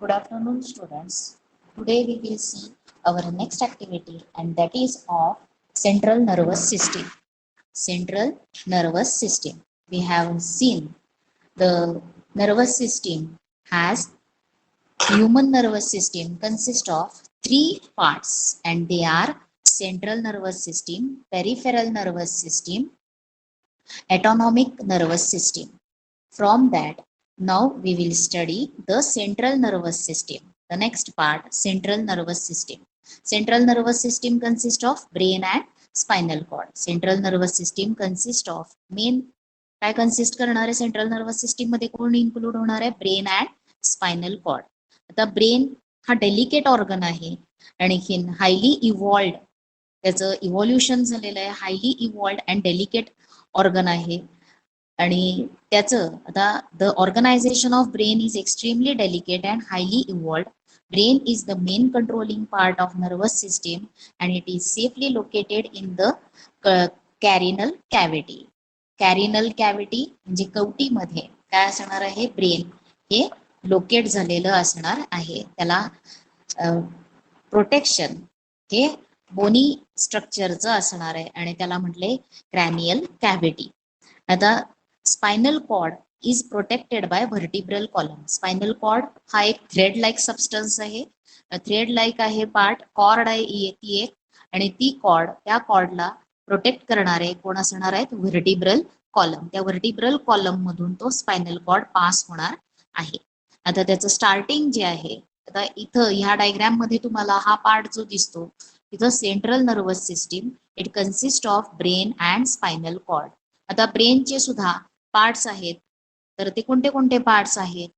Good afternoon, students. Today we will see our next activity, and that is of central nervous system. Central nervous system. We have seen the nervous system has human nervous system consists of three parts, and they are central nervous system, peripheral nervous system, autonomic nervous system. From that, now we will study the central nervous system. The next part, central nervous system. Central nervous system consists of brain and spinal cord. Central nervous system consists of main काय consist करणार आहे central nervous system मध्ये कोण include होणार आहे brain and spinal cord. आता brain हा delicate organ आहे आणखीन हायली इव्हॉल्ड त्याचं इव्हॉल्युशन झालेलं आहे. Highly evolved and delicate organ आहे आणि त्याचं आता the organisation of brain is extremely delicate and highly evolved. Brain is the main controlling part of nervous system and it is safely located in the cranial cavity. Cranial cavity म्हणजे कवटीमध्ये काय असणार आहे brain हे locate झालेलं असणार आहे. त्याला प्रोटेक्शन हे बोनी स्ट्रक्चरचं असणार आहे आणि त्याला म्हटले क्रॅनियल कॅव्हिटी. आता spinal cord is protected by vertebral column. Spinal cord हा एक थ्रेड लाईक सबस्टन्स आहे. थ्रेड लाईक आहे पार्ट, कॉर्ड आहे ती एक, आणि ती कॉर्ड त्या कॉर्डला प्रोटेक्ट करणारे कोण असणार आहेत व्हर्टिब्रल कॉलम. त्या व्हर्टिब्रल कॉलम मधून तो स्पायनल कॉर्ड पास होणार आहे. आता त्याचं स्टार्टिंग जे आहे, आता इथं ह्या डायग्राम मध्ये तुम्हाला हा पार्ट जो दिसतो तिथं central nervous system it consist of brain and spinal cord. आता ब्रेनचे सुद्धा पार्ट्स आहेत. तर ते कोणते कोणते पार्ट्स आहेत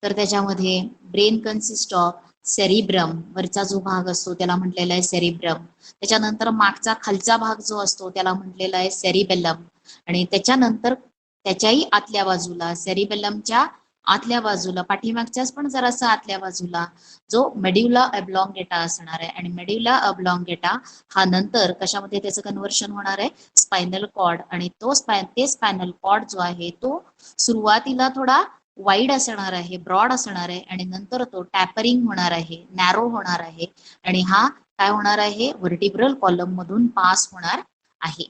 तर त्याच्यामध्ये ब्रेन कन्सिस्ट ऑफ सेरिब्रम, वरचा जो भाग असतो त्याला म्हटलेला आहे सेरिब्रम. त्याच्यानंतर मागचा खालचा भाग जो असतो त्याला म्हटलेला आहे सेरिबेलम. आणि त्याच्यानंतर त्याच्याही आतल्या बाजूला सेरिबेलमच्या आतल्या बाजूला पाठीमागच्याच पण जरासा आतल्या बाजूला जो मेड्युला ऑब्लॉंगेटा असणार आहे. आणि मेड्युला ऑब्लॉंगेटा हा नंतर कशामध्ये त्याचं कन्व्हर्शन होणार आहे स्पायनल कॉर्ड. आणि तो स्पायनल कॉर्ड जो आहे तो सुरुवातीला थोडा वाईड असणार आहे, ब्रॉड असणार आहे, आणि नंतर तो टॅपरिंग होणार आहे, नॅरो होणार आहे, आणि हा काय होणार आहे व्हर्टिब्रल कॉलम मधून पास होणार आहे.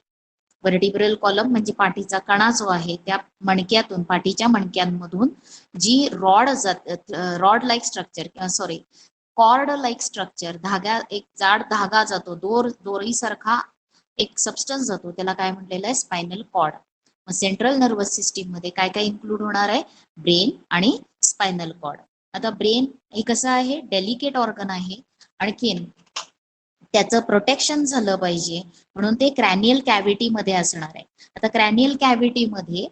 व्हर्टिब्रल कॉलम म्हणजे पाठीचा कणा जो आहे त्या मणक्यातून, पाठीच्या मणक्यांमधून जी रॉड लाईक स्ट्रक्चर किंवा सॉरी कॉर्ड लाईक स्ट्रक्चर, धागा, एक जाड धागा जातो, दोरीसारखा एक सबस्टन्स जातो, त्याला काय म्हटलेलं आहे स्पायनल कॉर्ड. मग सेंट्रल नर्वस सिस्टीम मध्ये काय काय इन्क्लूड होणार आहे ब्रेन आणि स्पायनल कॉर्ड. आता ब्रेन हे कसं आहे डेलिकेट ऑर्गन आहे, आणखीन त्याचं प्रोटेक्शन झालं पाहिजे म्हणून ते क्रॅनियल कॅव्हिटी मध्ये असणार आहे. आता क्रॅनियल कॅव्हिटी मध्ये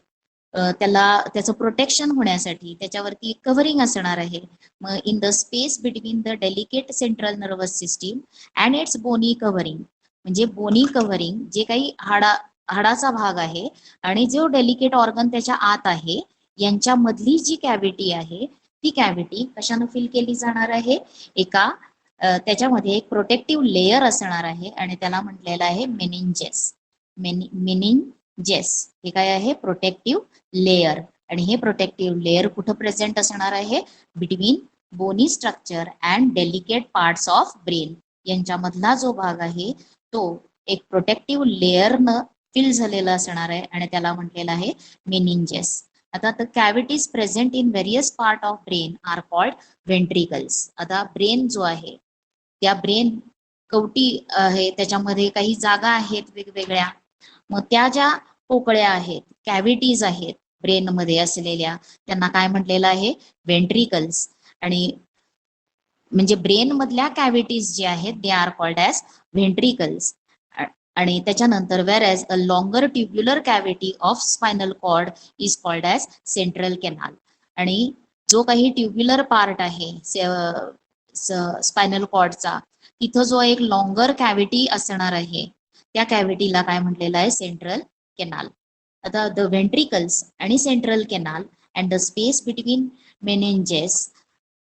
त्याचं प्रोटेक्शन होण्यासाठी त्याच्यावरती कव्हरिंग असणार आहे. मग in the space between the delicate central nervous system and its bony covering, म्हणजे बोनी कव्हरिंग जे काही हाडाचा भाग आहे आणि जो डेलिकेट ऑर्गन त्याच्या आत आहे यांच्यामधली जी कॅव्हिटी आहे ती कॅव्हिटी कशानं फिल केली जाणार आहे एका त्याच्यामध्ये एक प्रोटेक्टिव्ह लेयर असणार आहे आणि त्याला म्हटलेलं आहे मेनिंजेस. मेनिंजेस हे काय आहे प्रोटेक्टिव्ह लेयर. आणि हे प्रोटेक्टिव्ह लेयर कुठं प्रेझेंट असणार आहे between bony structure and delicate parts of brain यांच्यामधला जो भाग आहे तो एक प्रोटेक्टिव्ह लेयरनं फिल झालेला असणार आहे आणि त्याला म्हटलेलं आहे मेनिंजेस. आता the cavities present in various part of brain are called ventricles. आता ब्रेन जो आहे त्या ब्रेन कवटी आहे त्याच्यामध्ये काही जागा आहेत वेगवेगळ्या, मग त्या ज्या पोकळ्या आहेत कॅव्हिटीज आहेत ब्रेन मध्ये असलेल्या त्यांना काय म्हटलेलं आहे व्हेंट्रिकल्स. आणि म्हणजे ब्रेन मधल्या कॅव्हिटीज जे आहेत they are called as ventricles. आणि त्याच्यानंतर where as a longer tubular cavity of spinal cord is called as central canal. आणि जो काही ट्युब्युलर पार्ट आहे स्पायनल कॉर्डचा तिथं जो एक लॉंगर कॅव्हिटी असणार आहे त्या कॅव्हिटीला काय म्हटलेलं आहे सेंट्रल कॅनाल. आता द व्हेंट्रिकल्स आणि central canal and the space between meninges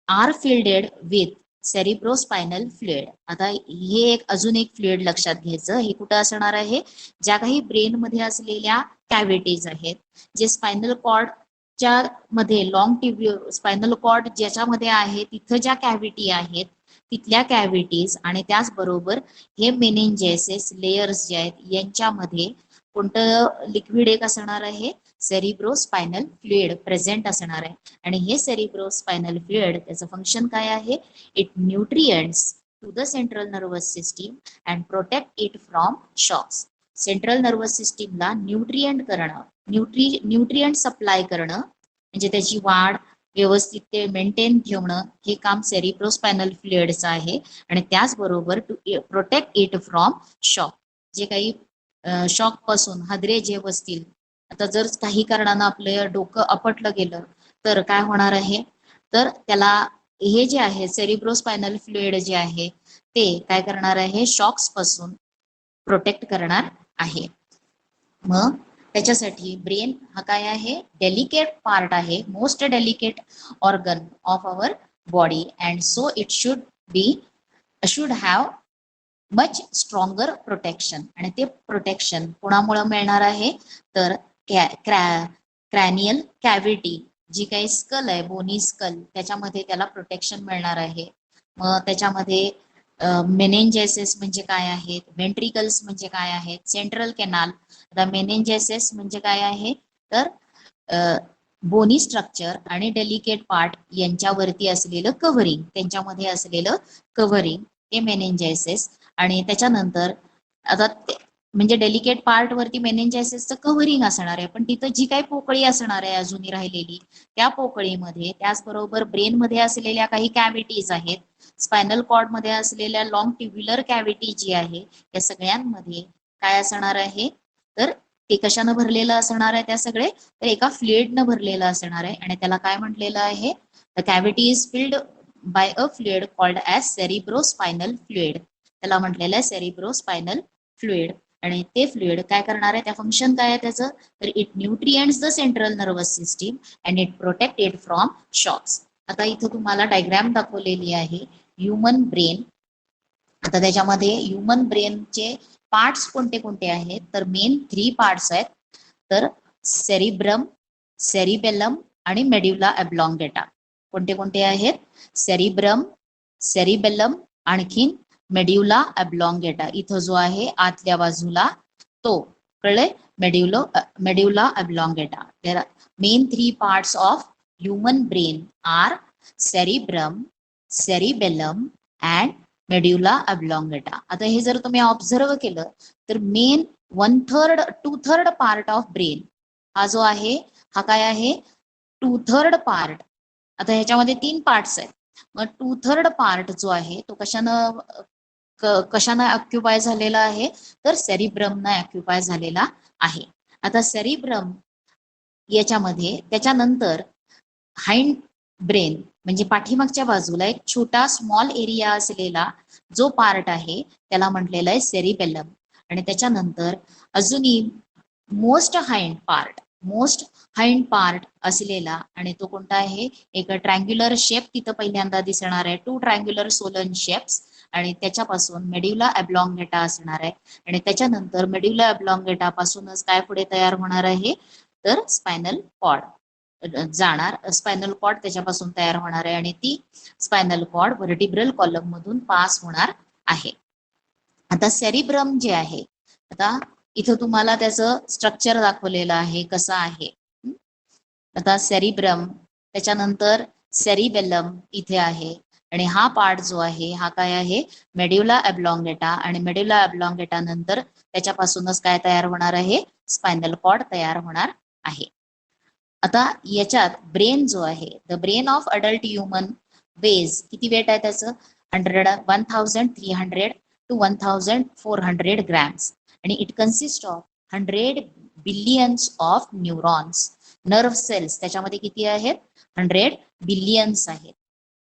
are filled with cerebrospinal fluid. आता हे एक अजून एक फ्लुइड लक्षात घ्यायचं, हे कुठं असणार आहे ज्या काही ब्रेन मध्ये असलेल्या कॅव्हिटीज आहेत जे स्पायनल कॉर्ड च्या मध्ये लॉंग ट्युब्युलर स्पायनल कॉर्ड ज्याच्यामध्ये आहे तिथं ज्या कॅव्हिटी आहेत तिथल्या कॅव्हिटीज आणि त्याचबरोबर हे मेनिंजेसिस लेयर्स जे आहेत यांच्यामध्ये कोणतं लिक्विड एक असणार आहे, सेरिब्रोस्पायनल फ्लुइड प्रेझेंट असणार आहे. आणि हे सेरिब्रोस्पायनल फ्लुइड त्याचं फंक्शन काय आहे, it nutrients to the central nervous system and protect it from shocks. Central nervous सिस्टीमला न्यूट्रिएंट करणं, न्यूट्रिएंट सप्लाय करणं म्हणजे त्याची वाढ व्यवस्थित ते मेंटेन ठेवणं हे काम सेरिब्रोस्पायनल फ्लुइडचं आहे. आणि त्याचबरोबर to protect it from shock, जे काही शॉक पासून हादरे जे बसतील. आता जर काही कारणानं आपलं डोकं आपटलं गेलं तर काय होणार आहे, तर त्याला हे जे आहे सेरिब्रोस्पायनल फ्लुइड जे आहे ते काय करणार आहे, शॉक्स पासून प्रोटेक्ट करणार आहे. मग त्याच्यासाठी ब्रेन हा काय आहे, डेलिकेट पार्ट आहे, most delicate organ of our body and so it should have much stronger protection. आणि ते प्रोटेक्शन कोणामुळे मिळणार आहे, तर क्रॅनियल कॅव्हिटी जी काही स्कल आहे, बोनी स्कल, त्याच्यामध्ये त्याला प्रोटेक्शन मिळणार आहे. मग त्याच्यामध्ये मेनेंजेसिस म्हणजे काय आहेत, व्हेंट्रिकल्स म्हणजे काय आहेत, सेंट्रल कॅनाल. आता मेनेंजेसिस म्हणजे काय आहे, तर बोनी स्ट्रक्चर आणि डेलिकेट पार्ट यांच्यावरती असलेलं कव्हरिंग, त्यांच्यामध्ये असलेलं कव्हरिंग हे मेनेंजेसिस. आणि त्याच्यानंतर आता म्हणजे डेलिकेट पार्ट वरती मेनेंजायसिसचं कव्हरिंग असणार आहे, पण तिथं जी काही पोकळी असणार आहे अजूनही राहिलेली त्या पोकळीमध्ये त्याचबरोबर ब्रेन मध्ये असलेल्या काही कॅव्हिटीज आहेत, स्पायनल कॉर्ड मध्ये असलेल्या लॉंग ट्युब्युलर कॅव्हिटी जी आहे या सगळ्यांमध्ये काय असणार आहे, तर ते कशानं भरलेलं असणार आहे, त्या सगळे तर एका फ्लुइडनं भरलेलं असणार आहे. आणि त्याला काय म्हटलेलं आहे, the cavity is filled by a fluid called as cerebrospinal fluid. त्याला म्हटलेलं आहे सेरिब्रोस्पायनल फ्लुइड. आणि ते फ्लुइड काय करणार आहे, त्या फंक्शन काय आहे त्याचं, तर it nutrients the central nervous system and it protect it from shocks. आता इथं तुम्हाला डायग्राम दाखवलेली आहे ह्युमन ब्रेन. आता त्याच्यामध्ये ह्युमन ब्रेनचे पार्ट्स कोणते कोणते आहेत, तर मेन 3 पार्ट्स आहेत, तर सेरिब्रम, सेरिबेलम आणि मेड्युला ऑब्लॉंगेटा. कोणते कोणते आहेत, सेरिब्रम, सेरिबेलम, आणखीन मेड्युला ऑब्लॉंगेटा. इथं जो आहे आतल्या बाजूला तो कळले, medulla oblongata. There main 3 parts of human brain are cerebrum, cerebellum and medulla oblongata. आता हे जर तुम्ही ऑब्झर्व केलं तर मेन 1/3 2/3 पार्ट ऑफ ब्रेन हा जो आहे हा काय आहे, 2/3 पार्ट. आता ह्याच्यामध्ये 3 पार्ट्स आहेत, मग 2/3 पार्ट जो आहे तो कशानं ऑक्युपाय झालेला आहे, तर सेरिब्रमनं ऑक्युपाय झालेला आहे. आता सेरिब्रम याच्यामध्ये त्याच्यानंतर हाइंड ब्रेन म्हणजे पाठीमागच्या बाजूला एक छोटा स्मॉल एरिया असलेला जो पार्ट आहे त्याला म्हटलेलं आहे सेरिबेलम. आणि त्याच्यानंतर अजूनही मोस्ट हाइंड पार्ट असलेला, आणि तो कोणता आहे, एक ट्रँग्युलर शेप तिथं पहिल्यांदा दिसणार आहे, 2 ट्रँग्युलर सोलन शेप्स. आणि त्याच्यापासून मेड्युला ऑब्लॉंगेटा असणार आहे. आणि त्याच्यानंतर मेड्युला ऑब्लॉंगेटा पासूनच काय पुढे तयार होणार आहे, तर स्पायनल कॉर्ड जाणार, स्पायनल कॉर्ड त्याच्यापासून तयार होणार आहे. आणि ती स्पायनल कॉर्ड व्हर्टिब्रल कॉलम मधून पास होणार आहे. आता सेरिब्रम जे आहे, आता इथं तुम्हाला त्याचं स्ट्रक्चर दाखवलेलं आहे कसं आहे. आता सेरिब्रम, त्याच्यानंतर सेरिबेलम इथे आहे, आणि हा पार्ट जो आहे हा काय आहे, मेड्युला ऑब्लॉंगेटा. आणि मेड्युला ऑब्लॉंगेटा नंतर त्याच्यापासूनच काय तयार होणार आहे, स्पायनल कॉर्ड तयार होणार आहे. आता याच्यात ब्रेन जो आहे, the brain of adult human weighs किती वेट आहे त्याचं, 1300 to 1400 ग्रॅम्स. आणि it consist of 100 billions of neurons. Nerve cells त्याच्यामध्ये किती आहेत, 100 बिलियन्स आहेत.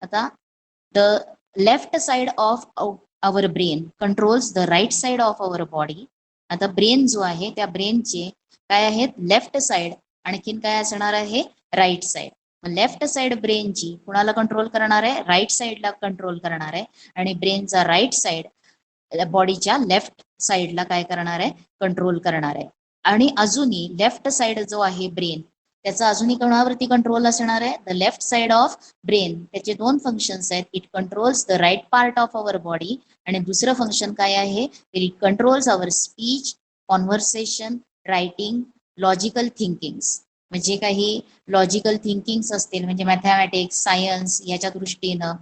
आता the left side of our brain controls the right side of our body. आता ब्रेन जो आहे त्या ब्रेनचे काय आहेत, लेफ्ट साइड, आणखीन काय असणार आहे, राईट साइड. लेफ्ट साइड ब्रेनची कुणाला कंट्रोल करणार आहे, राईट साइडला कंट्रोल करणार आहे. आणि ब्रेनचा राईट साइड बॉडीच्या लेफ्ट साइडला काय करणार आहे, कंट्रोल करणार आहे. आणि अजूनही लेफ्ट साइड जो आहे ब्रेन त्याचा अजूनही कोणावरती कंट्रोल असणार आहे? The left side of brain. त्याचे दोन फंक्शन्स आहेत. It controls the right part of our body, आणि दुसरं फंक्शन काय आहे? It controls our speech, conversation, writing, logical thinkings. म्हणजे काही लॉजिकल थिंकिंग्स असतील, म्हणजे मॅथमॅटिक्स, सायन्स याच्या दृष्टीनं.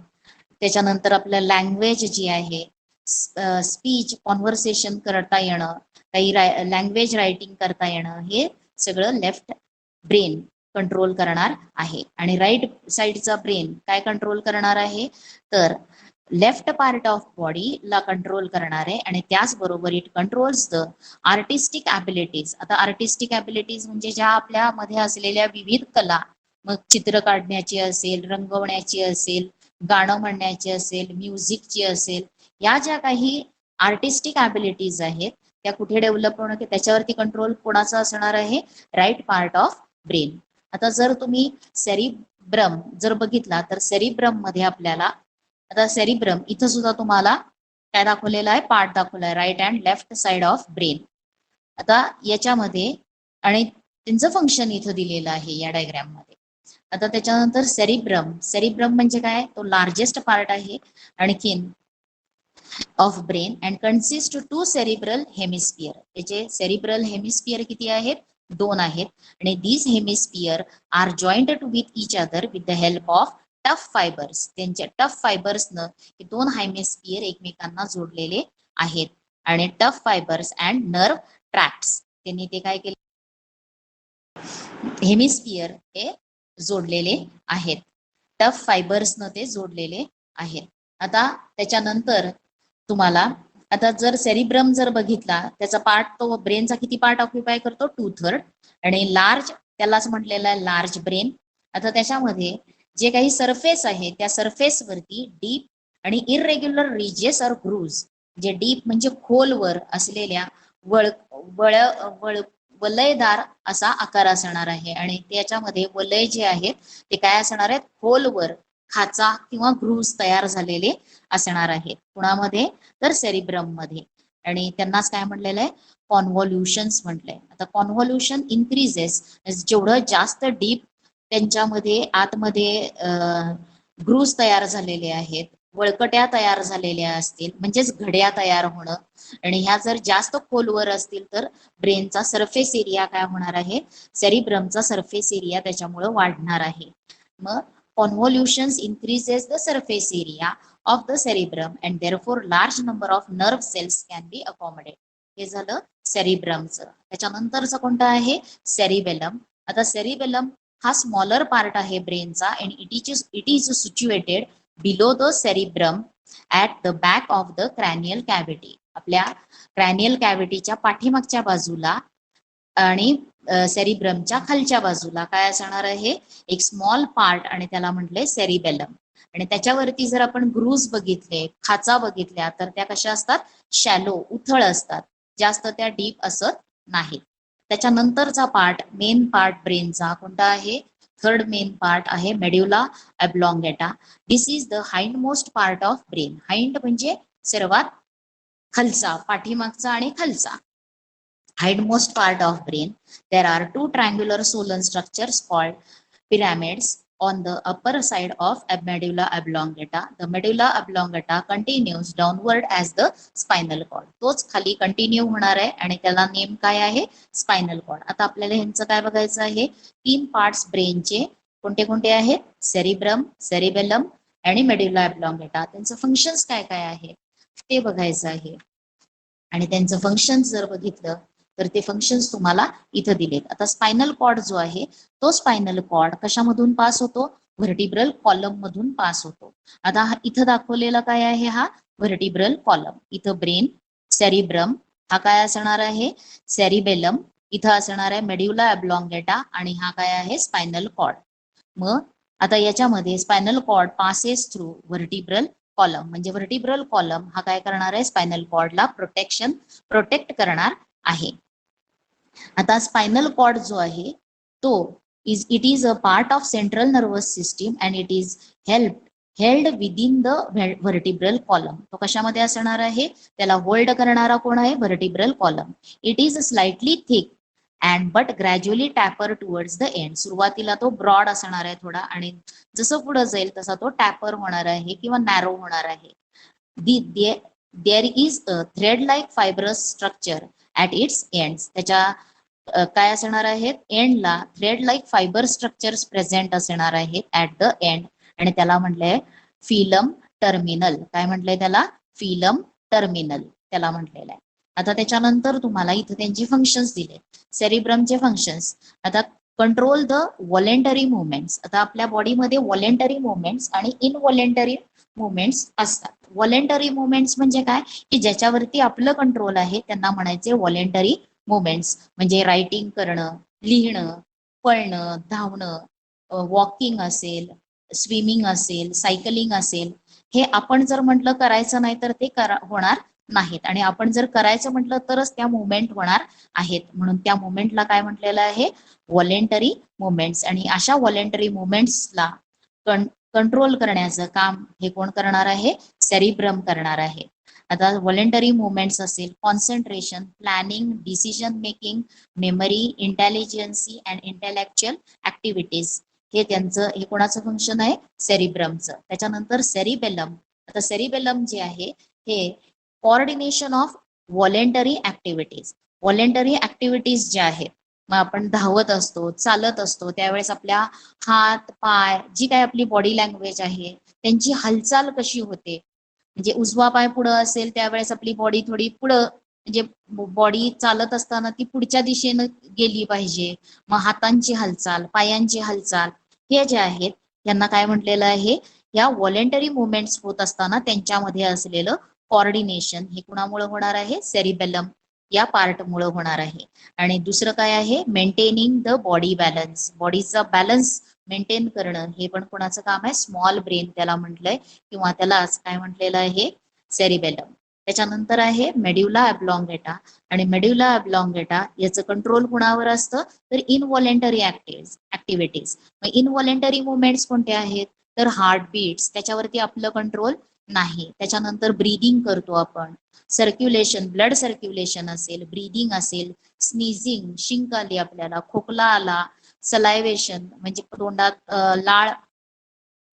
त्याच्यानंतर आपलं लँग्वेज जी आहे, स्पीच, कॉन्व्हर्सेशन करता येणं, काही लँग्वेज रायटिंग करता येणं, हे सगळं लेफ्ट ब्रेन कंट्रोल करणार आहे. आणि राईट साइडचा ब्रेन काय कंट्रोल करणार आहे? तर लेफ्ट पार्ट ऑफ बॉडी ला कंट्रोल करणार आहे. आणि त्याचबरोबर it controls the artistic abilities. आता आर्टिस्टिक ॲबिलिटीज म्हणजे ज्या आपल्यामध्ये असलेल्या विविध कला, मग चित्र काढण्याची असेल, रंगवण्याची असेल, गाणं म्हणण्याची असेल, म्युझिकची असेल, या ज्या काही आर्टिस्टिक ॲबिलिटीज आहेत त्या कुठे डेव्हलप होणं, की त्याच्यावरती कंट्रोल कोणाचा असणार आहे? Right part of brain. आता जर तुम्ही सेरिब्रम जर बघितला तर सेरिब्रम मध्ये आपल्याला, आता सेरिब्रम इथं सुद्धा तुम्हाला काय दाखवलेलं आहे? पार्ट दाखवला आहे, right and left side of brain. आता याच्यामध्ये आणि त्यांचं फंक्शन इथं दिलेलं आहे या डायग्राम मध्ये. आता त्याच्यानंतर सेरिब्रम म्हणजे काय? तो लार्जेस्ट पार्ट आहे आणखीन of brain and consist to cerebral hemisphere. त्याचे सेरिब्रल हेमिस्फियर किती आहेत? 2 आहेत. आणि these hemisphere are joint to with each other with the help of tough fibres. त्यांच्या टफ फायबर्सनं हे 2 हेमिस्फियर एकमेकांना जोडलेले आहेत. आणि tough fibres and nerve tracts, त्यांनी ते काय केले? हेमिस्फियर हे जोडलेले आहेत. टफ फायबर्सनं ते जोडलेले आहेत. आता त्याच्यानंतर तुम्हाला, आता जर सेरिब्रम जर बघितला, त्याचा पार्ट, तो ब्रेनचा किती पार्ट ऑक्युपाय करतो? 2/3. आणि लार्ज, त्यालाच म्हटलेलं आहे लार्ज ब्रेन. आता त्याच्यामध्ये जे काही सरफेस आहे त्या सरफेसवरती डीप आणि इरेग्युलर रिजेस और ग्रूव्ज, जे डीप म्हणजे खोलवर असलेल्या वलयदार असा आकार असणार आहे. आणि त्याच्यामध्ये वलय जे आहेत ते काय असणार आहेत? खोलवर खाचा किंवा ग्रूव्ज तयार झालेले असणार आहेत. कुणामध्ये? तर सेरिब्रम मध्ये. आणि त्यांनाच काय म्हटलेलं आहे? कॉन्व्होल्युशन्स म्हटलंय. आता कॉन्व्होल्युशन इन्क्रीजेस, जेवढं जास्त डीप त्यांच्यामध्ये आतमध्ये ग्रूव्ज तयार झालेले आहेत, वळकट्या तयार झालेल्या असतील, म्हणजेच घड्या तयार होणं. आणि ह्या जर जास्त खोलवर असतील तर ब्रेनचा सरफेस एरिया काय होणार आहे? सेरिब्रमचा सरफेस एरिया त्याच्यामुळे वाढणार आहे. मग convolutions increases the surface area of the cerebrum and therefore large number of nerve cells can be accommodated. हे झालं सेरिब्रमचं. त्याच्यानंतरचं कोणतं आहे? सेरिबेलम. आता सेरिबेलम हा स्मॉलर पार्ट आहे ब्रेनचा आणि it is situated below the cerebrum at the back of the cranial cavity. आपल्या क्रॅनियल कॅव्हिटीच्या पाठीमागच्या बाजूला आणि सेरिब्रमच्या खालच्या बाजूला काय असणार आहे? एक स्मॉल पार्ट, आणि त्याला म्हटले सेरिबेलम. आणि त्याच्यावरती जर आपण ग्रूव्ज बघितले, खाचा बघितल्या, तर त्या कशा असतात? शॅलो, उथळ असतात, जास्त त्या डीप असत नाहीत. त्याच्यानंतरचा पार्ट, मेन पार्ट ब्रेनचा कोणता आहे? थर्ड मेन पार्ट आहे medulla oblongata. This is the hindmost part of brain. Hind म्हणजे सर्वात खालचा, पाठीमागचा आणि खालचा. hindmost part of brain. There are two triangular swollen structures called pyramids on the upper side of medulla oblongata. The medulla oblongata continues downward as the spinal cord. तोच खाली continue होणार आहे आणि त्याला नेम काय आहे? Spinal cord. आता आपल्याला ह्यांचं काय बघायचं आहे? 3 पार्ट्स ब्रेनचे कोणते कोणते आहेत? सेरिब्रम, सेरिबेलम आणि मेड्युला ऑब्लॉंगेटा. त्यांचं फंक्शन्स काय काय आहे ते बघायचं आहे. आणि त्यांचं फंक्शन्स जर बघितलं तर ते फंक्शन्स तुम्हाला इथं दिलेत. आता स्पायनल कॉर्ड जो आहे तो स्पायनल कॉर्ड कशामधून पास होतो? व्हर्टिब्रल कॉलम मधून पास होतो. आता इथं दाखवलेला काय आहे? हा व्हर्टिब्रल कॉलम. इथं ब्रेन, सेरिब्रम हा काय असणार आहे? सेरिबेलम. इथं असणार आहे मेड्युला ऑब्लॉंगेटा आणि हा काय आहे? Spinal cord. मग आता याच्यामध्ये spinal cord passes through vertebral column, म्हणजे व्हर्टिब्रल कॉलम हा काय करणार आहे? स्पायनल कॉर्डला प्रोटेक्ट करणार आहे. आता स्पायनल कॉर्ड जो आहे तो it is a part of central nervous system and it is held within the vertebral column. तो कशामध्ये असणार आहे? त्याला होल्ड करणारा कोण आहे? Vertebral column. It is slightly thick and but gradually taper towards the end. सुरुवातीला तो ब्रॉड असणार आहे थोडा, आणि जसं पुढे जाईल तसा तो टॅपर होणार आहे किंवा नॅरो होणार आहे. There is a thread like fibrous structure at its ends. त्याच्या काय असणार आहेत, एंडला thread like fibre structures present असणार आहेत ऍट द एंड, आणि त्याला म्हटलंय फिलम टर्मिनल. काय म्हटलंय त्याला, फिलम टर्मिनल त्याला म्हटलेलं आहे. आता त्याच्यानंतर तुम्हाला इथं त्यांचे फंक्शन्स दिले, सेरिब्रमचे फंक्शन्स. आता कंट्रोल द व्हॉलेंटरी मुवमेंट्स. आता आपल्या बॉडीमध्ये व्हॉलेंटरी मुवमेंट्स आणि इनव्हॉलेंटरी मुवमेंट्स असतात. व्हॉलेंटरी मुवमेंट्स म्हणजे काय, की ज्याच्यावरती आपलं कंट्रोल आहे त्यांना म्हणायचे व्हॉलेंटरी मुवमेंट्स. म्हणजे रायटिंग करणं, लिहिणं, पळणं, धावणं, वॉकिंग असेल, स्विमिंग असेल, सायकलिंग असेल, हे आपण जर म्हटलं करायचं नाही तर ते होणार नाहीत, आणि आपण जर करायचं म्हटलं तरच त्या मुवमेंट होणार आहेत. म्हणून त्या मुवमेंटला काय म्हटलेलं आहे, व्हॉलेंटरी मुवमेंट्स. आणि अशा व्हॉलेंटरी मुवमेंट्सला कंट्रोल करण्याचं काम हे कोण करणार आहे, सेरिब्रम करणार आहे. आता व्हॉलेंटरी मुवमेंट्स असेल, concentration, planning, decision making, memory, intelligence and intellectual activities, हे त्यांचं, हे कोणाचं फंक्शन आहे, सेरिब्रमचं. त्याच्यानंतर सेरिबेलम. आता सेरिबेलम जे आहे हे coordination of voluntary activities. Voluntary activities ज्या आहेत, मग आपण धावत असतो, चालत असतो, त्यावेळेस आपल्या हात पाय, जी काय आपली बॉडी लँग्वेज आहे त्यांची हालचाल कशी होते. म्हणजे उजवा पाय पुढं असेल त्यावेळेस आपली बॉडी थोडी पुढं, म्हणजे बॉडी चालत असताना ती पुढच्या दिशेनं गेली पाहिजे. मग हातांची हालचाल, पायांची हालचाल, हे जे आहेत यांना काय म्हटलेलं आहे, या व्हॉलेंटरी मुवमेंट्स होत असताना त्यांच्यामध्ये असलेलं कॉर्डिनेशन हे कुणामुळे होणार आहे, सेरिबेलम या पार्टमुळे होणार आहे. आणि दुसरं काय आहे, मेंटेनिंग द बॉडी बॅलन्स. बॉडीचा बॅलन्स मेंटेन करणं हे पण कोणाचं काम आहे, स्मॉल ब्रेन त्याला म्हटलंय, किंवा त्यालाच काय म्हटलेलं आहे, सेरिबेलम. त्याच्यानंतर आहे मेड्युला ऑब्लॉंगेटा. आणि मेड्युला ऑब्लॉंगेटा याचं कंट्रोल कुणावर असतं, तर इनव्हॉलेंटरी ऍक्टिव्हिटीज. मग इनव्हॉलेंटरी मुवमेंट्स कोणते आहेत, तर हार्ट बीट्स, त्याच्यावरती आपलं कंट्रोल नाही. त्याच्यानंतर ब्रीदिंग करतो आपण, सर्क्युलेशन, ब्लड सर्क्युलेशन असेल, ब्रीदिंग असेल, स्नीझिंग, शिंक आली आपल्याला, खोकला आला, सलायवेशन म्हणजे तोंडात लाळ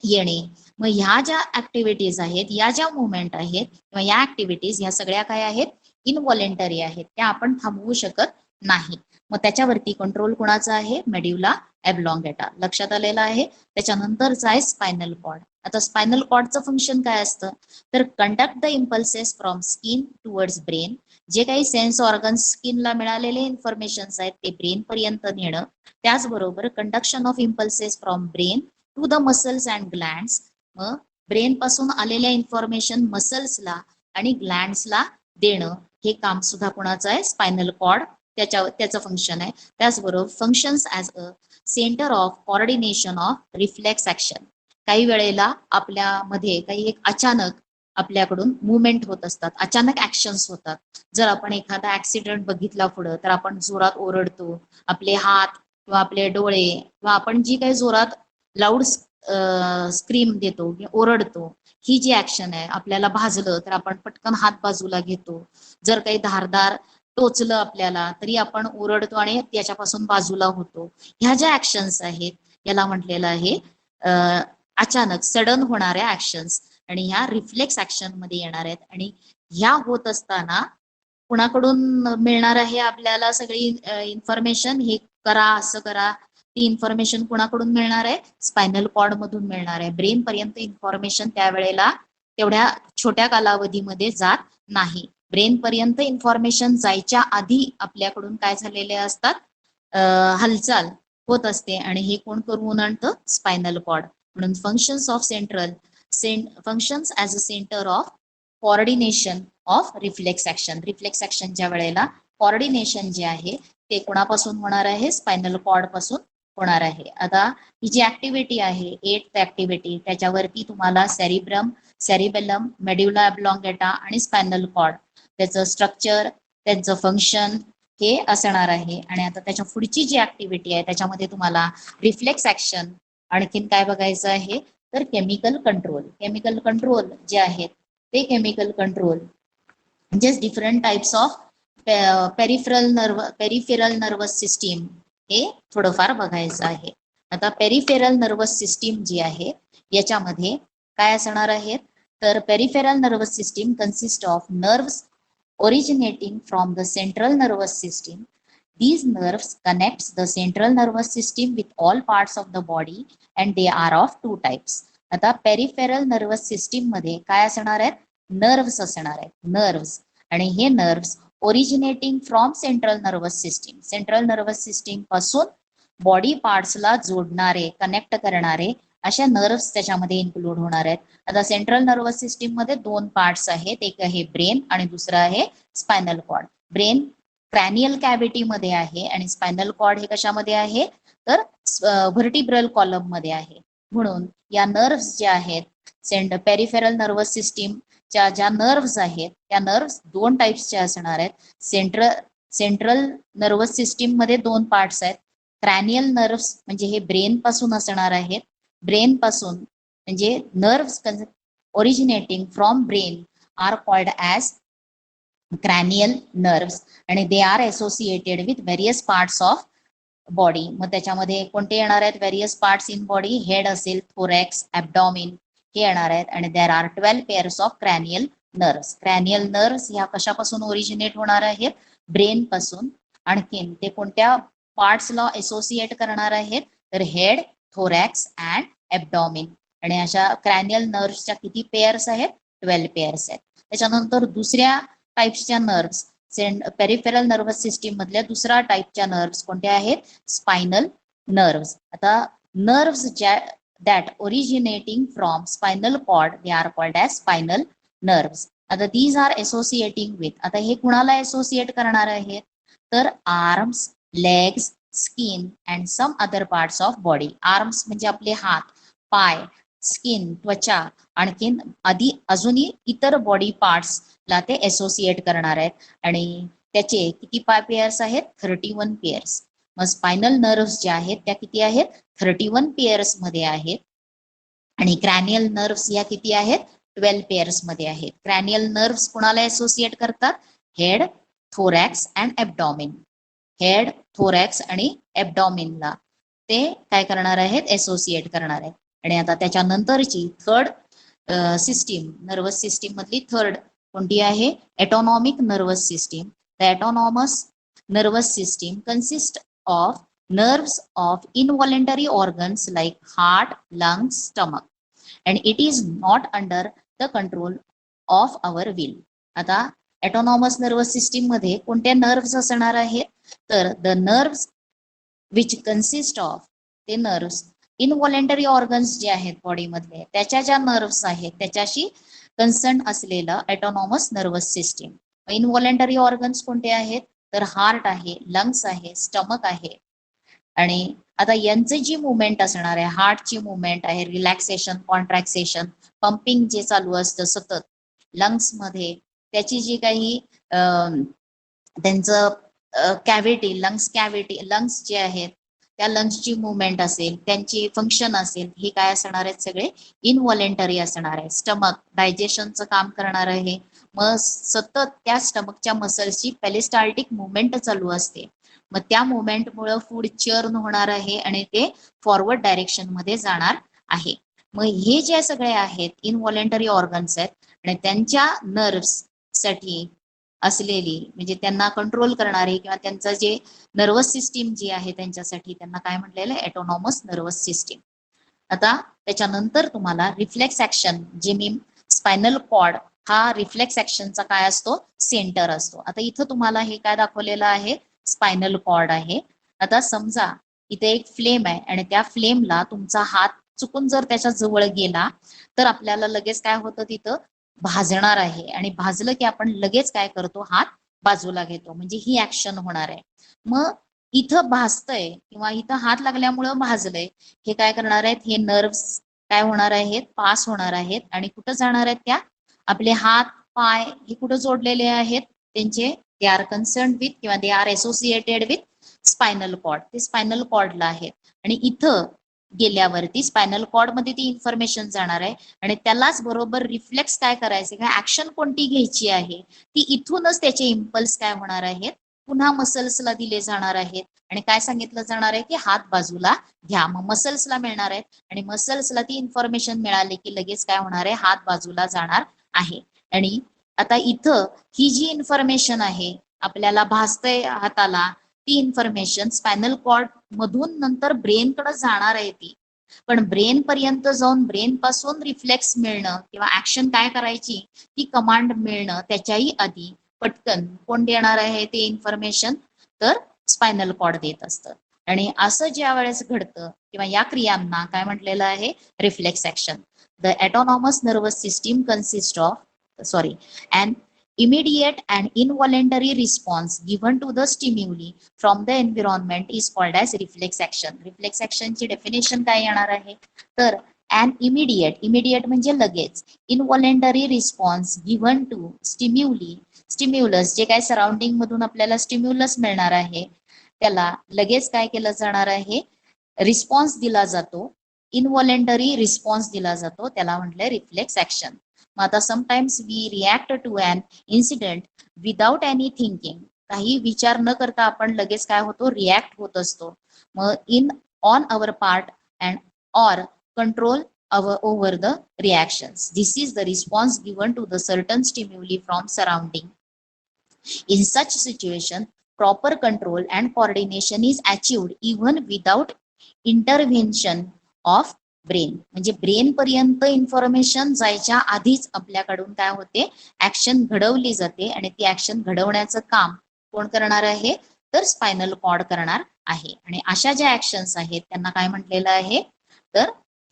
येणे. मग ह्या ज्या ऍक्टिव्हिटीज आहेत, या ज्या मुवमेंट आहेत किंवा या ऍक्टिव्हिटीज, ह्या सगळ्या काय आहेत, इनव्हॉलेंटरी आहेत, त्या आपण थांबवू शकत नाही. मग त्याच्यावरती कंट्रोल कोणाचा आहे, मेड्युला ऑब्लॉंगेटा. लक्षात आलेलं आहे. त्याच्यानंतरचा आहे स्पायनल कॉर्ड. आता स्पायनल कॉर्डचं फंक्शन काय असतं, तर conduct the impulses from skin towards brain. जे काही सेन्स ऑर्गन्स स्किनला मिळालेले इन्फॉर्मेशन आहेत ते ब्रेन पर्यंत नेणं. त्याचबरोबर conduction of impulses from brain to the muscles and glands. मग ब्रेन पासून आलेल्या इन्फॉर्मेशन मसल्सला आणि ग्लँड्सला देणं, हे काम सुद्धा कोणाचं आहे, स्पायनल कॉर्ड, त्याचं फंक्शन आहे. त्याचबरोबर functions as a centre of coordination of reflex action. काही वेळेला आपल्यामध्ये काही एक अचानक आपल्याकडून मुवमेंट होत असतात, अचानक ऍक्शन्स होतात. जर आपण एखादा ऍक्सिडेंट बघितला पुढं, तर आपण जोरात ओरडतो, आपले हात किंवा आपले डोळे, किंवा आपण जी काही जोरात लाऊड स्क्रीम देतो, ओरडतो, ही जी ऍक्शन आहे. आपल्याला भाजलं तर आपण पटकन हात बाजूला घेतो. जर काही धारदार टोचलं आपल्याला तरी आपण ओरडतो आणि त्याच्यापासून बाजूला होतो. ह्या ज्या ऍक्शन्स आहेत याला म्हटलेलं आहे अचानक सडन होणाऱ्या ऍक्शन्स, आणि ह्या रिफ्लेक्स ऍक्शन मध्ये येणार आहेत. आणि ह्या होत असताना कुणाकडून मिळणार आहे आपल्याला सगळी इन्फॉर्मेशन, हे करा, असं करा, ती इन्फॉर्मेशन कुणाकडून मिळणार आहे, स्पायनल कॉर्ड मधून मिळणार आहे. ब्रेन पर्यंत इन्फॉर्मेशन त्यावेळेला तेवढ्या छोट्या कालावधीमध्ये जात नाही. ब्रेन पर्यंत इन्फॉर्मेशन जायच्या आधी आपल्याकडून काय झालेले असतात, हालचाल होत असते, आणि हे कोण करून आणतं, स्पायनल कॉर्ड. म्हणून functions of functions as a centre of coordination of reflex action. Reflex ऍक्शनच्या वेळेला कोऑर्डिनेशन जे आहे ते कोणापासून होणार आहे, स्पायनल कॉर्ड पासून होणार आहे. आता ही जी ऍक्टिव्हिटी आहे, 8th ऍक्टिव्हिटी, त्याच्यावरती तुम्हाला सेरिब्रम, सेरिबेलम, मेड्युला ऑब्लॉंगेटा आणि स्पायनल कॉर्ड, त्याचं स्ट्रक्चर, त्यांचं फंक्शन हे असणार आहे. आणि आता त्याच्या पुढची जी ऍक्टिव्हिटी आहे त्याच्यामध्ये तुम्हाला रिफ्लेक्स ऍक्शन, आणखीन काय बघायचं आहे, तर केमिकल कंट्रोल. केमिकल कंट्रोल जे आहेत ते केमिकल कंट्रोल म्हणजेच different types of peripheral nervous system हे थोडंफार बघायचं आहे. आता पेरिफेरल नर्वस सिस्टीम जी आहे याच्यामध्ये काय असणार आहेत, तर peripheral nervous system consist of nerves originating from the central nervous system. These nerves connects the central nervous system with all parts of the body and they are of two types. आता peripheral nervous system मध्ये काय असणार आहेत, nerves असणार आहेत, nerves. आणि हे nerves originating from central nervous system, central nervous system पासून बॉडी पार्ट्सला जोडणारे, कनेक्ट करणारे अशा नर्व्स त्याच्यामध्ये इन्क्लूड होणार आहेत. आता सेंट्रल नर्वस सिस्टीम मध्ये दोन पार्ट्स आहेत, एक आहे ब्रेन आणि दुसरा आहे spinal cord. Brain cranial cavity मध्ये आहे आणि स्पायनल कॉर्ड हे कशामध्ये आहे, तर व्हर्टिब्रल कॉलम मध्ये आहे. म्हणून या नर्व्स ज्या आहेत पेरिफेरल नर्वस सिस्टीमच्या ज्या नर्व्स आहेत त्या नर्व्स दोन टाइप्सच्या असणार आहेत. सेंट्रल नर्वस सिस्टीम मध्ये दोन पार्ट्स आहेत. क्रॅनियल नर्व्स म्हणजे हे ब्रेन पासून असणार आहेत. ब्रेन पासून म्हणजे nerves originating from brain are called as cranial nerves आणि they are associated with various parts of body. मग त्याच्यामध्ये कोणते येणार आहेत various parts in body, head असेल, thorax, abdomen हे येणार आहेत. आणि there are 12 pairs of cranial nerves. cranial nerves ह्या कशापासून ओरिजिनेट होणार आहेत, ब्रेन पासून. आणखीन ते कोणत्या पार्ट्सला असोसिएट करणार आहेत, तर हेड, thorax and abdomen. आणि अशा क्रॅनियल नर्व्सच्या किती पेअर्स आहेत, 12 पेअर्स आहेत. त्याच्यानंतर दुसऱ्या टाइप्सच्या नर्व्स पेरिफेरल नर्वस सिस्टीम मधल्या दुसऱ्या टाइपच्या नर्व्स कोणत्या आहेत, स्पायनल नर्व्स. आता nerves that originating from spinal cord they are called as spinal nerves. आता दीज आर असोसिएटिंग विथ, आता हे कुणाला असोसिएट करणार आहेत, तर arms, legs, skin and some other parts of body. Arms म्हणजे आपले हात, पाय, स्किन, त्वचा, आणखीन अजूनही इतर बॉडी पार्ट्सला ते असोसिएट करणार आहेत. आणि त्याचे किती पेअर्स आहेत, 31 पेअर्स. मग स्पायनल नर्व्स ज्या आहेत त्या किती आहेत, 31 पेअर्स मध्ये आहेत. आणि क्रॅनियल नर्व्स या किती आहेत, 12 पेअर्स मध्ये आहेत. क्रॅनियल नर्व्स कुणाला असोसिएट करतात, head, thorax and ॲब्डॉमिन. Head, thorax आणि ॲब्डॉमिनला ते काय करणार आहेत, असोसिएट करणार आहेत. आणि आता त्याच्यानंतरची थर्ड सिस्टीम, नर्वस सिस्टीम मधली थर्ड कोणती आहे, autonomic nervous system. The autonomous nervous system consist of nerves of involuntary organs like heart, lungs, stomach and it is not under the control of our will. आता autonomous nervous system मध्ये कोणत्या nerves असणार आहेत, तर the nerves which consist of, ते nerves इनव्हॉलेंटरी organs जे आहेत body मधले त्याच्या ज्या नर्व्स आहेत त्याच्याशी कन्सर्न असलेलं ऑटोनॉमस नर्वस सिस्टीम. इनव्हॉलेंटरी ऑर्गन्स कोणते आहेत, तर हार्ट आहे, लंग्स आहे, स्टमक आहे. आणि आता यांचे जी मुवमेंट असणार आहे, हार्टची मुवमेंट आहे, रिलॅक्सेशन, कॉन्ट्रॅक्सेशन, पंपिंग जे चालू असतं सतत लंग्स मध्ये, त्याची जी काही त्यांचं कॅव्हिटी, लंग्स जे आहेत त्या लंग्सची मुवमेंट असेल, त्यांची फंक्शन असेल, हे काय असणार आहेत, सगळे इनव्हॉलेंटरी असणार आहे. स्टमक डायजेशनचं काम करणार आहे, मग सतत त्या स्टमकच्या मसल्सची पेरिस्टाल्टिक मुवमेंट चालू असते. मग त्या मुवमेंटमुळे फूड चर्न होणार आहे आणि ते फॉरवर्ड डायरेक्शन मध्ये जाणार आहे. मग हे जे सगळे आहेत इनव्हॉलेंटरी ऑर्गन्स आहेत आणि त्यांच्या नर्व्स साठी असलेली, म्हणजे त्यांना कंट्रोल करणारे किंवा त्यांचं जे नर्वस सिस्टीम जी आहे त्यांच्यासाठी त्यांना काय म्हटलेलं आहे, ऑटोनॉमस नर्वस सिस्टीम. आता त्याच्यानंतर तुम्हाला रिफ्लेक्स ऍक्शन, जे मी स्पायनल कॉर्ड हा रिफ्लेक्स ऍक्शनचा काय असतो, सेंटर असतो. आता इथं तुम्हाला हे काय दाखवलेलं आहे, स्पायनल कॉर्ड आहे. आता समजा इथे एक फ्लेम आहे आणि त्या फ्लेमला तुमचा हात चुकून जर त्याच्या जवळ गेला तर आपल्याला लगेच काय होतं, तिथं भाजणार आहे. आणि भाजलं की आपण लगेच काय करतो, हात बाजूला घेतो, म्हणजे ही ऍक्शन होणार आहे. मग इथं भाजतंय किंवा इथं हात लागल्यामुळं भाजलंय, हे काय करणार आहेत, हे नर्व्स काय होणार आहेत, पास होणार आहेत. आणि कुठं जाणार आहेत, त्या आपले हात, पाय हे कुठं जोडलेले आहेत, त्यांचे दे आर कन्सर्न विथ किंवा they are associated with spinal cord, ते स्पायनल कॉर्डला आहेत. आणि इथं गेल्यावरती स्पायनल कॉर्ड मध्ये ती इन्फॉर्मेशन जाणार आहे आणि त्यालाच बरोबर रिफ्लेक्स काय करायचे, काय ऍक्शन कोणती घ्यायची आहे ती इथूनच त्याचे इम्पल्स काय होणार आहेत पुन्हा मसल्सला दिले जाणार आहेत आणि काय सांगितलं जाणार आहे की हात बाजूला घ्या. मग मसल्सला मिळणार आहेत आणि मसल्सला ती इन्फॉर्मेशन मिळाली की लगेच काय होणार आहे, हात बाजूला जाणार आहे. आणि आता इथं ही जी इन्फॉर्मेशन आहे आपल्याला भासतंय हाताला, ती इन्फॉर्मेशन स्पायनल कॉर्ड मधून नंतर ब्रेन कडे जाणार आहे ती, पण ब्रेन पर्यंत जाऊन ब्रेन पासून रिफ्लेक्स मिळणं किंवा ऍक्शन काय करायची ती कमांड मिळणं त्याच्याही आधी पटकन कोण देणार आहे ते इन्फॉर्मेशन, तर स्पायनल कॉर्ड देत असतं. आणि असं ज्या वेळेस घडतं किंवा या क्रियांना काय म्हटलेलं आहे, reflex action. The autonomous nervous system consist of and immediate and involuntary response given to the stimuli from the environment is called as reflex action. reflex action ची डेफिनेशन काय येणार आहे, तर an immediate म्हणजे लगेच, involuntary response given to stimulus जे काय surrounding मधून आपल्याला स्टिम्युलस मिळणार आहे त्याला लगेच काय केलं जाणार आहे, रिस्पॉन्स दिला जातो, इनव्हॉलेंटरी रिस्पॉन्स दिला जातो, त्याला म्हटलंय रिफ्लेक्स ऍक्शन. मग आता sometimes we react to an incident without any thinking, काही विचार न करता आपण लगेच काय होतो, रिॲक्ट होत असतो. मग in on our part and or control over the reactions. This is the response given to the certain stimuli from surrounding. In such situation, proper control and coordination is achieved even without intervention of brain. म्हणजे brain पर्यंत information जायच्या आधीच आपल्याकडून काय होते, action घडवली जाते आणि ती ऍक्शन घडवण्याचं काम कोण करणार आहे, तर स्पायनल कॉर्ड करणार आहे. आणि अशा ज्या ऍक्शन्स आहेत त्यांना काय म्हटलेलं आहे, तर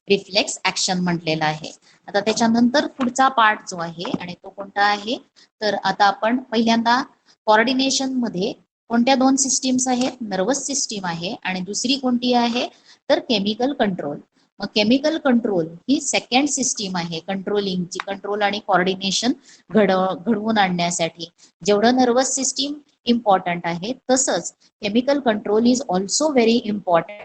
रिफ्लेक्स ऍक्शन म्हटलेलं आहे. आता त्याच्यानंतर पुढचा पार्ट जो आहे आणि तो कोणता आहे, तर आता आपण पहिल्यांदा कोऑर्डिनेशन मध्ये कोणत्या दोन सिस्टीम्स आहेत, नर्वस सिस्टीम आहे आणि दुसरी कोणती आहे, तर केमिकल कंट्रोल. मग केमिकल कंट्रोल ही सेकंड सिस्टीम आहे कंट्रोलिंगची, कंट्रोल आणि कोऑर्डिनेशन घडवून आणण्यासाठी. जेवढं नर्वस सिस्टीम इम्पॉर्टंट आहे तसंच chemical control is also very important.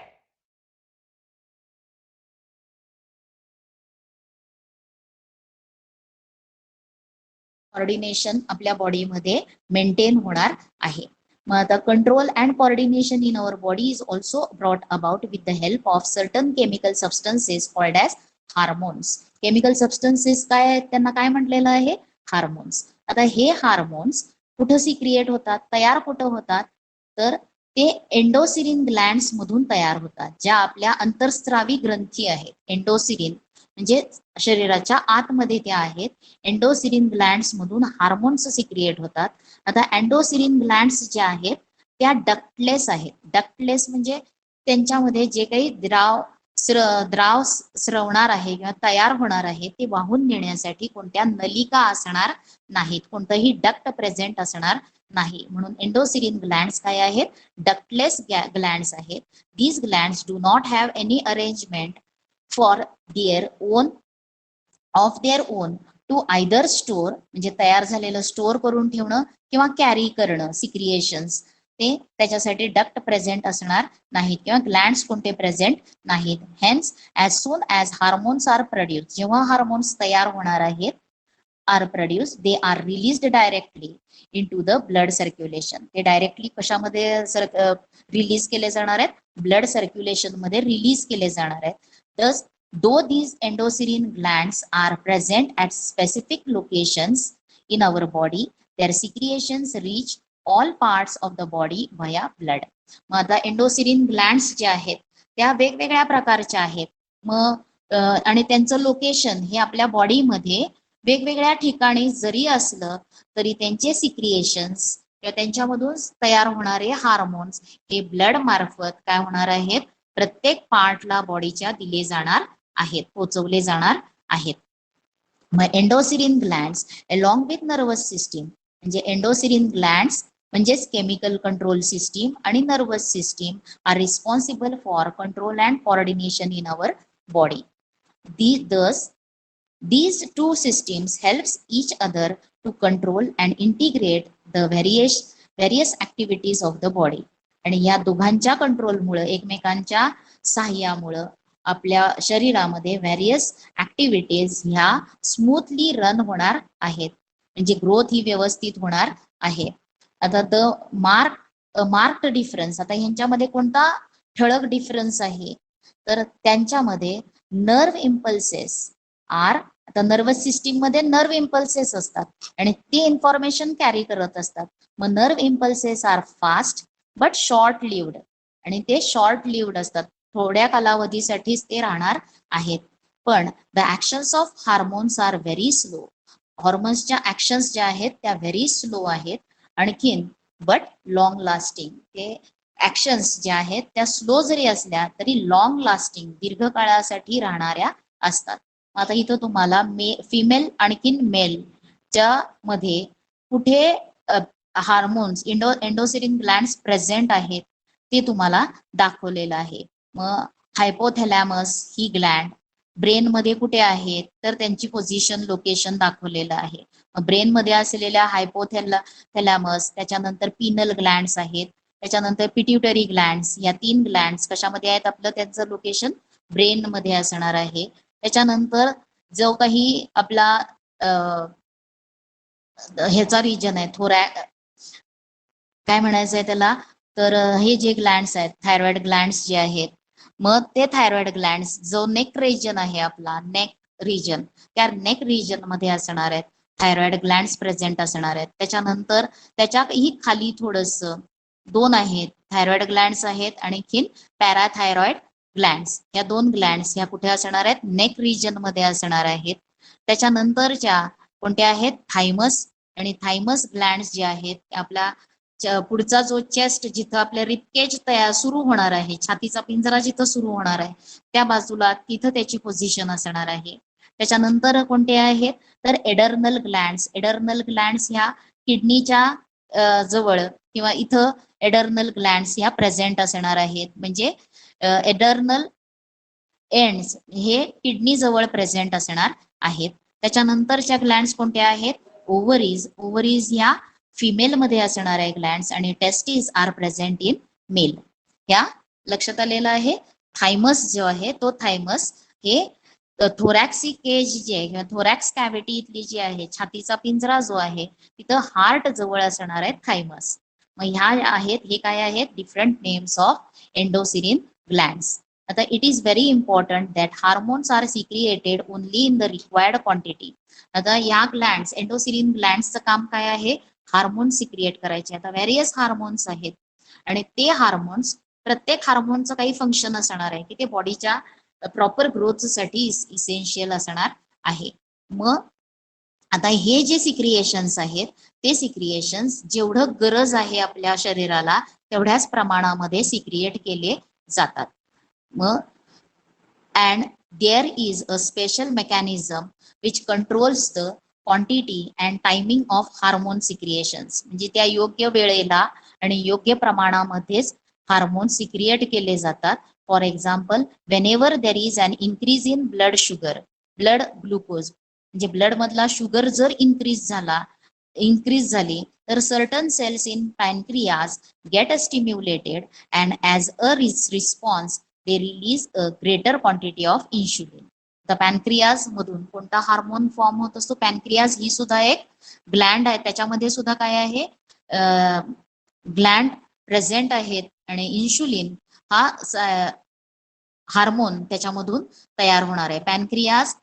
Coordination आपल्या बॉडीमध्ये मेंटेन होणार आहे. मग आता control and coordination in our body is also brought about with the help of certain chemical substances called as hormones. Chemical substances काय आहेत, त्यांना काय म्हटलेलं आहे, हार्मोन्स. आता हे हार्मोन्स कुठं सिक्रिएट होतात, तयार कुठं होतात, तर ते एंडोसिरिन ग्लँड्स मधून तयार होतात, ज्या आपल्या अंतर्स्रावी ग्रंथी आहेत. एंडोसिरिन म्हणजे शरीराच्या आतमध्ये त्या आहेत. एंडोसिरिन ग्लँड्स मधून हार्मोन्स सिक्रिएट होतात. आता एंडोसिरिन ग्लँड्स ज्या आहेत त्या डक्टलेस आहेत. डक्टलेस म्हणजे त्यांच्यामध्ये जे काही द्राव स्रवणार आहे किंवा तयार होणार आहे ते वाहून नेण्यासाठी कोणत्या नलिका असणार नाहीत, कोणतंही डक्ट प्रेझेंट असणार नाही. म्हणून एंडोसिरिन ग्लँड्स काय आहेत, डक्टलेस ग्लँड्स आहेत. These glands do not have any arrangement for their own to either store म्हणजे तयार झालेलं स्टोर करून ठेवणं किंवा कॅरी करणं सिक्रिएशन्स, ते त्याच्यासाठी डक्ट प्रेझेंट असणार नाहीत किंवा ग्लँड्स कोणते प्रेझेंट नाहीत. Hence as soon as hormones are produce, जेव्हा हार्मोन्स तयार होणार आहेत are produce, they are released directly into the blood circulation. ते डायरेक्टली कशामध्ये रिलीज केले जाणार आहेत, ब्लड सर्क्युलेशन मध्ये रिलीज केले जाणार आहेत. दस though these endocrine glands are present at specific locations in our body, their secretions reach all parts of the body via blood. मग आता एंडोसिरिन ग्लँड्स ज्या आहेत त्या वेगवेगळ्या प्रकारच्या आहेत. मग आणि त्यांचं लोकेशन हे आपल्या बॉडीमध्ये वेगवेगळ्या ठिकाणी जरी असलं तरी त्यांचे सिक्रिएशन्स किंवा त्यांच्यामधून तयार होणारे हार्मोन्स हे ब्लड मार्फत काय होणार आहेत, प्रत्येक पार्टला बॉडीच्या दिले जाणार आहेत, पोचवले जाणार आहेत. मग endocrine glands along with nervous system म्हणजे एंडोसिरिन ग्लँड्स म्हणजेच केमिकल कंट्रोल सिस्टीम आणि nervous system are responsible for control and coordination in our body. These two systems helps each other to control and integrate the various activities of the body. आणि या दोघांच्या कंट्रोलमुळे, एकमेकांच्या सहाय्यामुळे आपल्या शरीरामध्ये various activities ह्या smoothly run होणार आहेत, म्हणजे ग्रोथ ही व्यवस्थित होणार आहे. आता द मार्क्ड डिफरन्स, आता ह्यांच्यामध्ये कोणता ठळक डिफरन्स आहे, तर त्यांच्यामध्ये नर्व इम्पल्सेस आर, आता नर्वस सिस्टीम मध्ये नर्व इम्पल्सेस असतात आणि ते इन्फॉर्मेशन कॅरी करत असतात. मग nerve impulses are fast but short lived, आणि ते शॉर्ट लिव्ड असतात, थोड्या कालावधीसाठीच ते राहणार आहेत. पण the actions of hormones are very slow, हॉर्मोन्सच्या ऍक्शन्स ज्या आहेत त्या व्हेरी स्लो आहेत. आणखीन बट लॉंग लास्टिंग, ते ऍक्शन्स ज्या आहेत त्या स्लो जरी असल्या तरी लॉंग लास्टिंग, दीर्घकाळासाठी राहणाऱ्या असतात. आता इथं तुम्हाला फिमेल आणखीन मेल च्या मध्ये कुठे हार्मोन्स एंडोसिरिन ग्लँड्स प्रेझेंट आहेत ते तुम्हाला दाखवलेलं आहे. मग हायपोथॅलॅमस ही ग्लँड ब्रेन मध्ये कुठे आहेत, तर त्यांची पोझिशन लोकेशन दाखवलेलं आहे. ब्रेन मध्ये असलेल्या हायपोथॅलॅमस, त्याच्यानंतर पिनल ग्लँड्स आहेत, त्याच्यानंतर पिट्युटरी ग्लँड्स, या 3 ग्लँड्स कशामध्ये आहेत, आपलं त्यांचं लोकेशन ब्रेन मध्ये असणार आहे. त्याच्यानंतर जो काही आपला ह्याचा रिजन आहे, काय म्हणायचंय त्याला, तर हे जे ग्लँड्स आहेत थायरॉइड ग्लँड्स जे आहेत, मग ते थायरॉइड ग्लँड्स जो नेक रिजन आहे आपला नेक रिजन, त्या नेक रिजन मध्ये असणार आहेत थायरॉइड ग्लँड्स प्रेझेंट असणार आहेत. त्याच्यानंतर त्याच्याही खाली थोडस 2 आहेत थायरॉइड ग्लँड्स आहेत, आणखीन पॅराथायरॉइड ग्लँड्स, या 2 ग्लँड्स ह्या कुठे असणार आहेत, नेक रिजन मध्ये असणार आहेत. त्याच्यानंतरच्या कोणत्या आहेत, थायमस, आणि थायमस ग्लँड्स जे आहेत आपला पुढचा जो चेस्ट, जिथं आपल्या रिपकेज तयार सुरू होणार आहे, छातीचा पिंजरा जिथं सुरू होणार आहे त्या बाजूला, तिथं त्याची पोझिशन असणार आहे. त्याच्यानंतर कोणते आहेत, तर एडर्नल ग्लँड्स, एडर्नल ग्लँड्स ह्या किडनीच्या जवळ किंवा इथं एडर्नल ग्लँड्स ह्या प्रेझेंट असणार आहेत, म्हणजे एडर्नल एंड्स हे किडनी जवळ प्रेझेंट असणार आहेत. त्याच्यानंतरच्या ग्लँड्स कोणत्या आहेत, ओव्हरीज, ओव्हरीज ह्या फिमेल मध्ये असणार आहे ग्लँड्स, आणि testis are present in male. ह्या लक्षात आलेलं आहे. थायमस जो आहे तो थायमस हे थोरॅक्सिक केज जे आहे किंवा थोरॅक्स कॅव्हिटी इथली जी आहे, छातीचा पिंजरा जो आहे तिथं हार्ट जवळ असणार आहे थायमस. मग ह्या आहेत, हे काय आहेत, different names of endocrine glands. आता it is very important that hormones are secreted only in the required quantity. आता या ग्लँड्स, एंडोसिरिन ग्लँड्सचं काम काय आहे, हार्मोन सिक्रिएट करायचे. आता व्हेरियस हार्मोन्स आहेत आणि ते हार्मोन्स, प्रत्येक हार्मोनचं काही फंक्शन असणार आहे की ते बॉडीच्या प्रॉपर ग्रोथसाठी इसेन्शियल असणार आहे. मग आता हे जे सिक्रिएशन्स आहेत ते सिक्रिएशन्स जेवढं गरज आहे आपल्या शरीराला तेवढ्याच प्रमाणामध्ये सिक्रिएट केले जातात. मग and there is a special mechanism which controls the quantity and timing of hormone secretions, म्हणजे त्या योग्य वेळेला आणि योग्य प्रमाणामध्येच हार्मोन सिक्रिएट केले जातात. For example, whenever there is an increase in blood sugar, blood glucose, म्हणजे ब्लड मधला शुगर जर इन्क्रीज झाली तर certain cells in pancreas get stimulated and as a response they release a greater quantity of insulin. तर pancreas मधून कोणता hormone form होत असतो, पॅनक्रियाज ही सुद्धा एक ग्लँड आहे, त्याच्यामध्ये सुद्धा काय आहे, ग्लँड प्रेझेंट आहेत, आणि इन्शुलिन हा हार्मोन त्याच्यामधून तयार होणार आहे. पॅनक्रियाज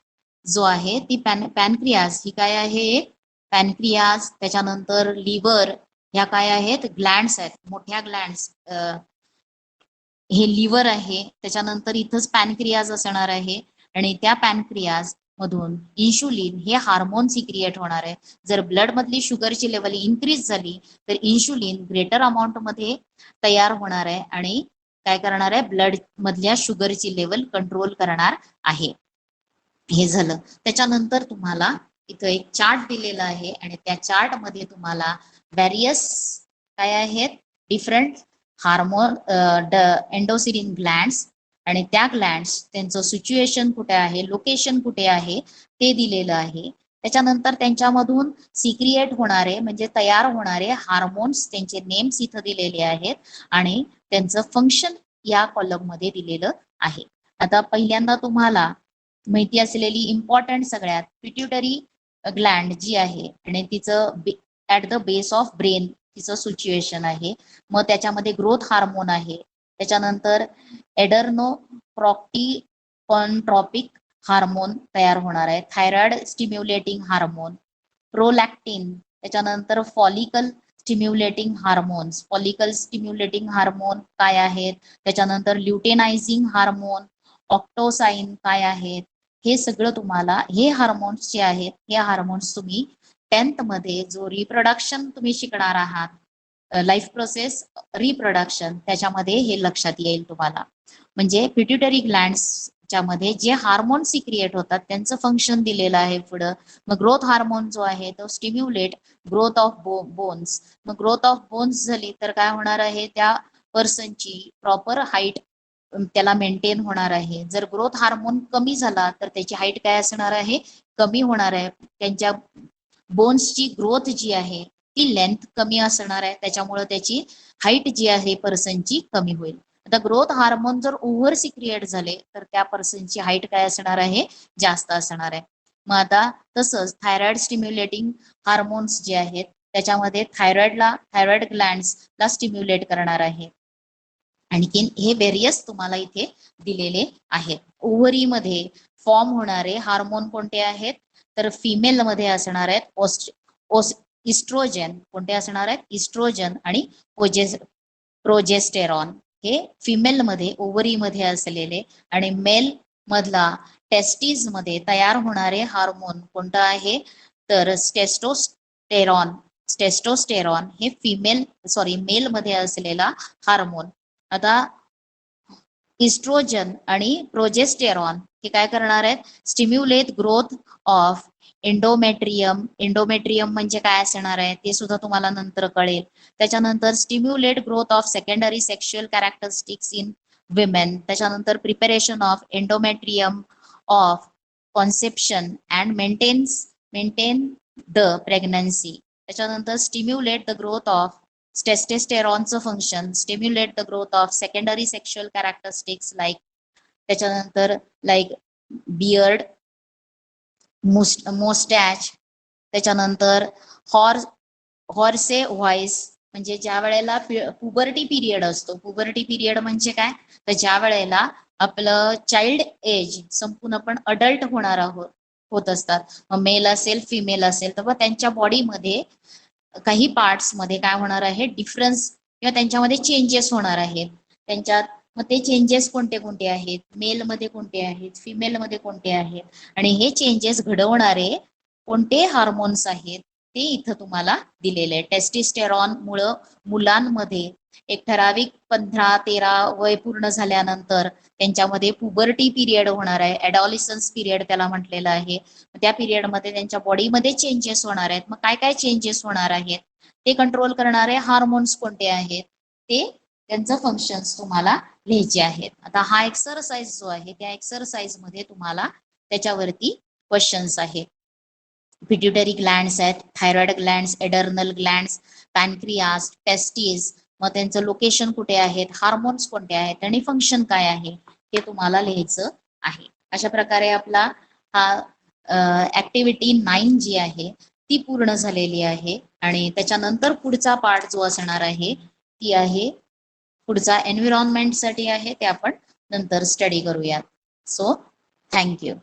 जो आहे ती पॅनक्रियाज ही काय आहे, पॅनक्रियाज, त्याच्यानंतर लिव्हर, ह्या काय आहेत, ग्लँड्स आहेत, मोठ्या ग्लँड्स, हे लिव्हर आहे. त्याच्यानंतर इथंच पॅनक्रियाज असणार आहे, आणि त्या पॅनक्रियाज मधून इन्शुलिन हे हार्मोन सिक्रिएट होणार आहे. जर ब्लड मधली शुगरची लेवल इन्क्रीज झाली तर इन्शुलिन ग्रेटर अमाऊंट मध्ये तयार होणार आहे आणि काय करणार आहे, ब्लड मधल्या शुगरची लेवल कंट्रोल करणार आहे. हे झालं. त्याच्यानंतर तुम्हाला इथं एक चार्ट दिलेला आहे आणि त्या चार्ट मध्ये तुम्हाला व्हेरियस काय आहेत, डिफरंट हार्मोन एंडोसिरिन ग्लँड्स, आणि त्या ग्लँड्स त्यांचं सिच्युएशन कुठे आहे, लोकेशन कुठे आहे ते दिलेलं आहे. त्याच्यानंतर त्यांच्यामधून सिक्रिएट होणारे म्हणजे तयार होणारे हार्मोन्स, त्यांचे नेम्स इथं दिलेले आहेत आणि त्यांचं फंक्शन या कॉलम मध्ये दिलेलं आहे. आता पहिल्यांदा तुम्हाला माहिती असलेली इम्पॉर्टंट सगळ्यात पिट्युटरी ग्लँड जी आहे आणि तिचं at the base of brain तिचं सिच्युएशन आहे. मग त्याच्यामध्ये ग्रोथ हार्मोन आहे, त्याच्यानंतर एडर्नो प्रॉक्टिकॉन्ट्रॉपिक हार्मोन तयार होणार आहे, थायरॉइड स्टिम्युलेटिंग हार्मोन, प्रोलॅक्टिन, त्याच्यानंतर follicle stimulating hormones. Follicle stimulating hormone काय आहेत, त्याच्यानंतर ल्युटेनायझिंग हार्मोन, ऑक्टोसाइन काय आहेत, हे सगळं तुम्हाला हे हार्मोन्स जे आहेत हे हार्मोन्स तुम्ही 10th मध्ये जो रिप्रोडक्शन तुम्ही शिकणार आहात लाईफ प्रोसेस रिप्रोडक्शन त्याच्यामध्ये हे लक्षात येईल तुम्हाला. म्हणजे पिट्युटरी ग्लँड्सच्या मध्ये जे हार्मोन सिक्रिएट होतात त्यांचं फंक्शन दिलेलं आहे पुढं. मग ग्रोथ हार्मोन जो आहे तो स्टिम्युलेट ग्रोथ ऑफ बोन्स. मग ग्रोथ ऑफ बोन्स झाली तर काय होणार आहे, त्या पर्सनची प्रॉपर हाईट त्याला मेंटेन होणार आहे. जर ग्रोथ हार्मोन कमी झाला तर त्याची हाईट काय असणार आहे, कमी होणार आहे. त्यांच्या बोन्सची ग्रोथ जी आहे ती लेंथ कमी असणार आहे, त्याच्यामुळे त्याची हाईट जी आहे पर्सनची कमी होईल. आता ग्रोथ हार्मोन जर ओव्हर सिक्रिएट झाले तर त्या पर्सनची हाईट काय असणार आहे, जास्त असणार आहे. मग आता तसंच थायरॉइड स्टिम्युलेटिंग हार्मोन्स जे आहेत त्याच्यामध्ये थायरॉइड ग्लँड्सला स्टिम्युलेट करणार आहे. आणखीन हे व्हेरियस तुम्हाला इथे दिलेले आहेत. ओव्हरीमध्ये फॉर्म होणारे हार्मोन कोणते आहेत, तर फिमेल मध्ये असणार आहेत इस्ट्रोजन. कोणते असणार आहेत, इस्ट्रोजन आणि प्रोजेस्टेरॉन. हे फिमेल मध्ये ओव्हरी मध्ये असलेले. आणि मेल मधला टेस्टीज मध्ये तयार होणारे हार्मोन कोणतं आहे, तर टेस्टोस्टेरॉन हे मेल मध्ये असलेला हार्मोन. आता इस्ट्रोजन आणि प्रोजेस्टेरॉन हे काय करणार आहेत, स्टिम्युलेट ग्रोथ ऑफ एंडोमेट्रियम म्हणजे काय असणार आहे ते सुद्धा तुम्हाला नंतर कळेल. त्याच्यानंतर stimulate growth of secondary sexual characteristics in women. त्याच्यानंतर preparation of endometrium of conception and maintain the pregnancy. त्याच्यानंतर स्टिम्युलेट द ग्रोथ ऑफ टेस्टेस्टेरॉनचं function, stimulate the growth of secondary sexual characteristics त्याच्यानंतर बियर्ड, मोस्टॅच. त्याच्यानंतर hoarse voice म्हणजे ज्या वेळेला puberty period असतो. Puberty period म्हणजे काय, तर ज्या वेळेला आपलं चाइल्ड एज संपूर्ण आपण अडल्ट होणार आहोत होत असतात, मेल असेल फिमेल असेल, तर त्यांच्या बॉडीमध्ये काही पार्ट्स मध्ये काय होणार आहे, डिफरन्स किंवा त्यांच्यामध्ये चेंजेस होणार आहेत त्यांच्यात. मग ते चेंजेस कोणते कोणते आहेत, मेल मध्ये कोणते आहेत, फिमेल मध्ये कोणते आहेत, आणि हे चेंजेस घडवणारे कोणते हार्मोन्स आहेत ते इथं तुम्हाला दिलेले आहे. टेस्टिस्टेरॉन मुळे मुलांमध्ये एक ठराविक 15-13 वय पूर्ण झाल्यानंतर त्यांच्यामध्ये पुबर्टी पिरियड होणार आहे, ऍडॉलिसन्स पिरियड त्याला म्हटलेलं आहे. त्या पिरियड मध्ये त्यांच्या बॉडीमध्ये चेंजेस होणार आहेत. मग काय काय चेंजेस होणार आहेत ते कंट्रोल करणारे हार्मोन्स कोणते आहेत ते त्यांचं फंक्शन्स तुम्हाला लिहायचे आहेत. आता हा एक्सरसाइज जो आहे त्या एक्सरसाइज मध्ये तुम्हाला त्याच्यावरती क्वेश्चन्स आहेत. पिट्युटरी ग्लँड्स आहेत, thyroid glands, adrenal glands, pancreas, testes, मग त्यांचं लोकेशन कुठे आहेत, हार्मोन्स कोणते आहेत आणि फंक्शन काय आहे हे तुम्हाला लिहायचं आहे. अशा प्रकारे आपला हा ऍक्टिव्हिटी 9 जी आहे ती पूर्ण झालेली आहे. आणि त्याच्यानंतर पुढचा पार्ट जो असणार आहे ती आहे पुढचा एन्व्हायरमेंट साठी आहे, ते आपण नंतर स्टडी करूयात. So thank you.